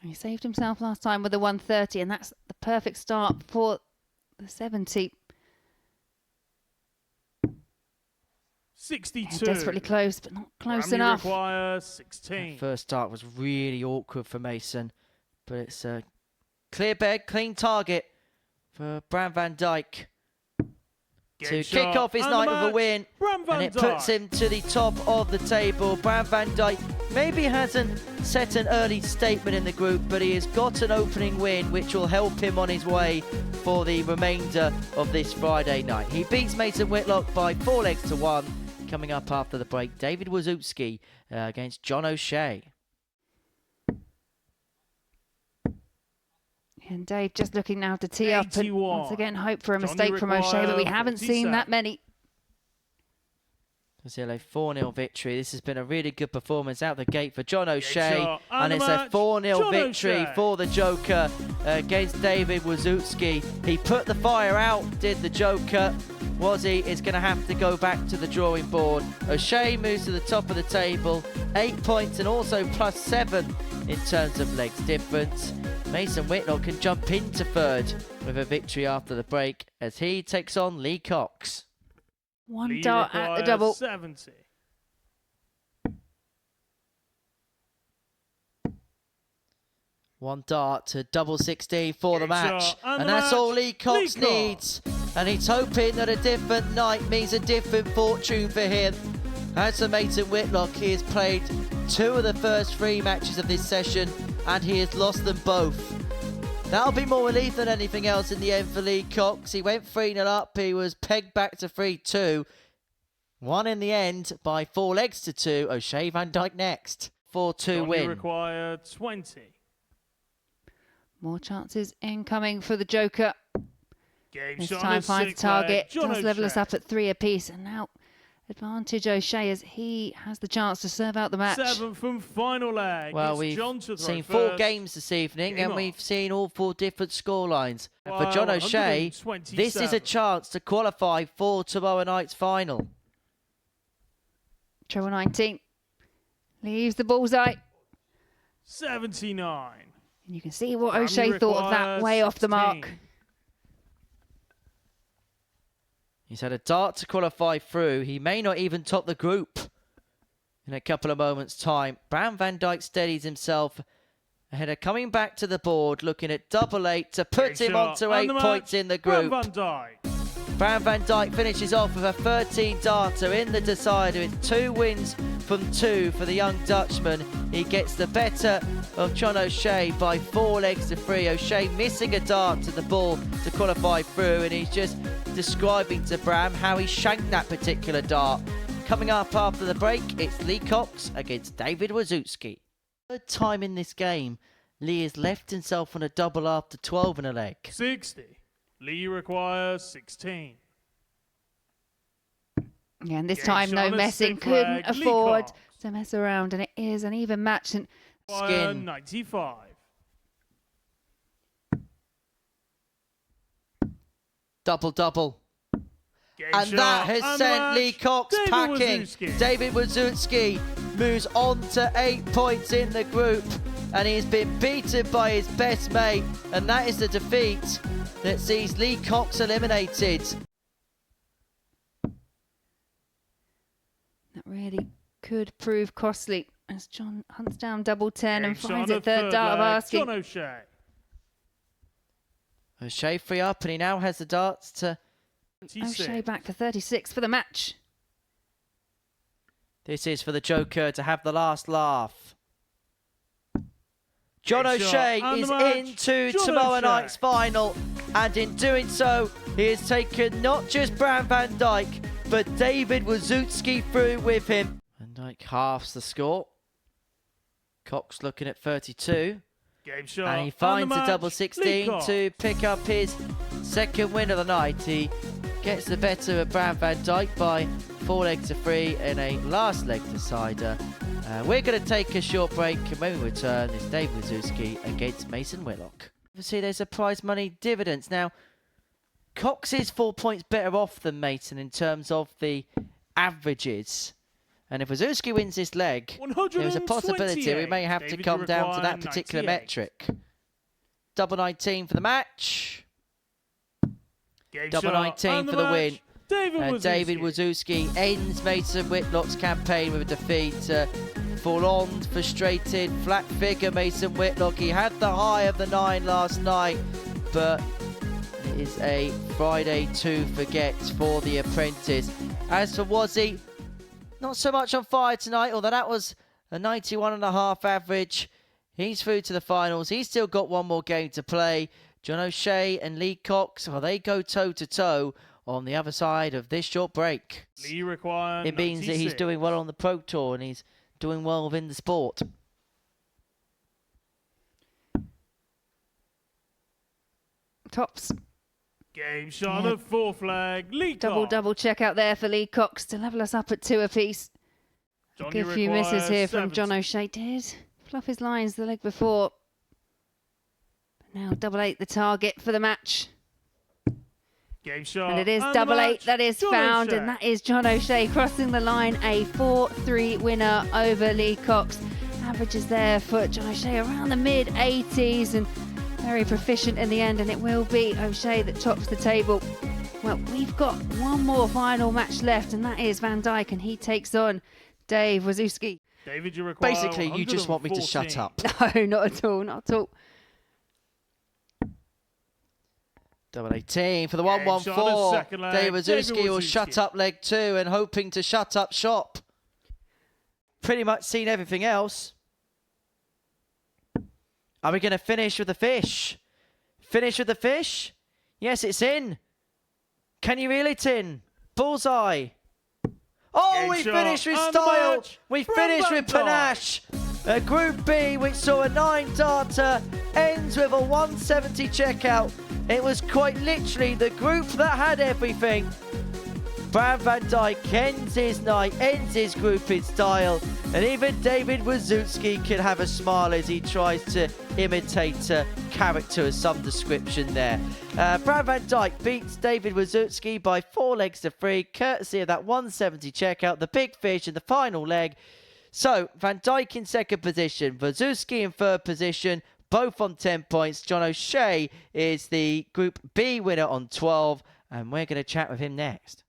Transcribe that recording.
He saved himself last time with a 130, and that's the perfect start for the 70. 62. Yeah, desperately close, but not close Bramley enough. requires 16. That first start was really awkward for Mason, but it's a clear bed, clean target for Bram van Dijk to kick off his night with a win, and it puts him to the top of the table. Bram van Dijk maybe hasn't set an early statement in the group, but he has got an opening win which will help him on his way for the remainder of this Friday night. He beats Mason Whitlock by 4 legs to 1. Coming up after the break, David Wazutski against John O'Shea. And Dave just looking now to tee up, and 81. once again hope for a Johnny mistake from O'Shea, but we haven't seen 47. that many. Brazil a 4-0 victory. This has been a really good performance out the gate for John O'Shea, shot, and it's a 4-0 victory for the Joker against David Wazutski. He put the fire out, did the Joker. Wazzy is going to have to go back to the drawing board. O'Shea moves to the top of the table, 8 points and also +7 in terms of legs difference. Mason Whitlock can jump into third with a victory after the break as he takes on Lee Cox. One Lee dart at the requires double. 70. One dart to double 16 for the Good match. shot, and And the that's all match, Lee Cox Lee Cox. needs. And he's hoping that a different night means a different fortune for him. As for Mason Whitlock, he has played 2 of the first 3 matches of this session, and he has lost them both. That'll be more relief than anything else in the end for Lee Cox. He went 3-0 up, he was pegged back to 3-2. Won in the end by 4 legs to 2. O'Shea van Dijk next. 4-2 win. Required 20. More chances incoming for the Joker. Game This shot time on a finds 6 target. leg. John Does level us O'Shea. up at 3 apiece. And now advantage O'Shea as he has the chance to serve out the match. 7th and final leg. Well, It's we've John to throw seen 4 first. games this evening, Game and on. we've seen all 4 different scorelines. And for Wow, John O'Shea, this is a 127. chance to qualify for tomorrow night's final. Treble 19. Leaves the bullseye. 79. And you can see what Bramley O'Shea thought of that, requires way off the mark. 16. He's had a dart to qualify through. He may not even top the group in a couple of moments' time. Bram van Dijk steadies himself ahead of coming back to the board, looking at double 8 to put Great him shot. onto And 8 the points match, in the Bram group. van Dijk. Bram van Dijk finishes off with a 13 darter in the decider. It's 2 wins from 2 for the young Dutchman. He gets the better of John O'Shea by 4 legs to 3. O'Shea missing a dart to the ball to qualify through, and he's just describing to Bram how he shanked that particular dart. Coming up after the break, it's Lee Cox against David Wazutski. Third time in this game, Lee has left himself on a double after 12 and a leg. 60. Lee requires 16. Yeah, and this Game time shot no on a messing. 6th Couldn't leg, Lee afford Cox. to mess around, and it is an even match. And Require Skin. 95. Double. Game And shot, that has and the sent match, Lee Cox David packing. Wazutski. David Wazutski moves on to 8 points in the group, and he's been beaten by his best mate, and that is the defeat that sees Lee Cox eliminated. that really could prove costly as John hunts down double 10 and Game shot finds on it the third dart of leg, asking. John O'Shea. O'Shea free up, and he now has the darts to... O'Shea back for 36 for the match. This is for the Joker to have the last laugh. John Great shot, O'Shea and is the match, into John tomorrow O'Shea. night's final, and in doing so, he has taken not just Bram van Dijk, but David Wazutski through with him. Van Dijk halves the score. Cox looking at 32. Game shot, And he and the finds a match, double Lee 16 Cox. to pick up his second win of the night. He gets the better of Bram van Dijk by 4 legs to 3 in a last leg decider. We're going to take a short break, and when we return, it's Dave Wazutski against Mason Whitlock. Obviously, there's a prize money dividends. Now, Cox is 4 points better off than Mason in terms of the averages. And if Wazowski wins this leg, there's a possibility we may have to David, come you down to require that particular 98. metric. Double 19 for the match. Game Double shot 19 and for the match. win. David And Wazowski. David Wazowski ends Mason Whitlock's campaign with a defeat. Forlorn, frustrated, flat figure Mason Whitlock. He had the high of the 9 last night, but it is a Friday to forget for the apprentice. As for Wazzy, not so much on fire tonight, although that was a 91.5 average. He's through to the finals. He's still got one more game to play. John O'Shea and Lee Cox, well, they go toe-to-toe on the other side of this short break. Lee require It means that he's 96. doing well on the Pro Tour and he's doing well within the sport. Tops. Game shot Yeah. of 4 flag. Lee Cox. Double check out there for Lee Cox to level us up at 2 apiece. Johnny Good few misses requires here from John 70. O'Shea. Did fluff his lines the leg before. Now double 8 the target for the match. Game shot. And it is and double the 8 match. that is John found. O'Shea. And that is John O'Shea crossing the line. A 4-3 winner over Lee Cox. Averages there for John O'Shea around the mid-80s and very proficient in the end. And it will be O'Shea that tops the table. Well, we've got one more final match left, and that is Van Dijk, and he takes on Dave Wazowski. David, you require Basically, you just want me to shut 114. up. No, not at all, not at all. Double 18 for the Game shot on 114. second leg. Dave David Wazowski will Wazowski. shut up leg 2 and hoping to shut up shop. Pretty much seen everything else. Are we going to finish with the fish? Finish with the fish? Yes, it's in. Can you reel it in? Bullseye. Oh, Game we shot finished with and the style. match We from finished Van with Dijk. panache. Group B, which saw a 9-darter, ends with a 170 checkout. It was quite literally the group that had everything. Bram Van Dijk ends his night, ends his group in style, and even David Wazowski can have a smile as he tries to imitate a character of some description there. Bram Van Dijk beats David Wazowski by 4 legs to 3, courtesy of that 170 checkout, the big fish in the final leg. So, Van Dijk in second position, Wazowski in third position, both on 10 points. John O'Shea is the Group B winner on 12, and we're going to chat with him next.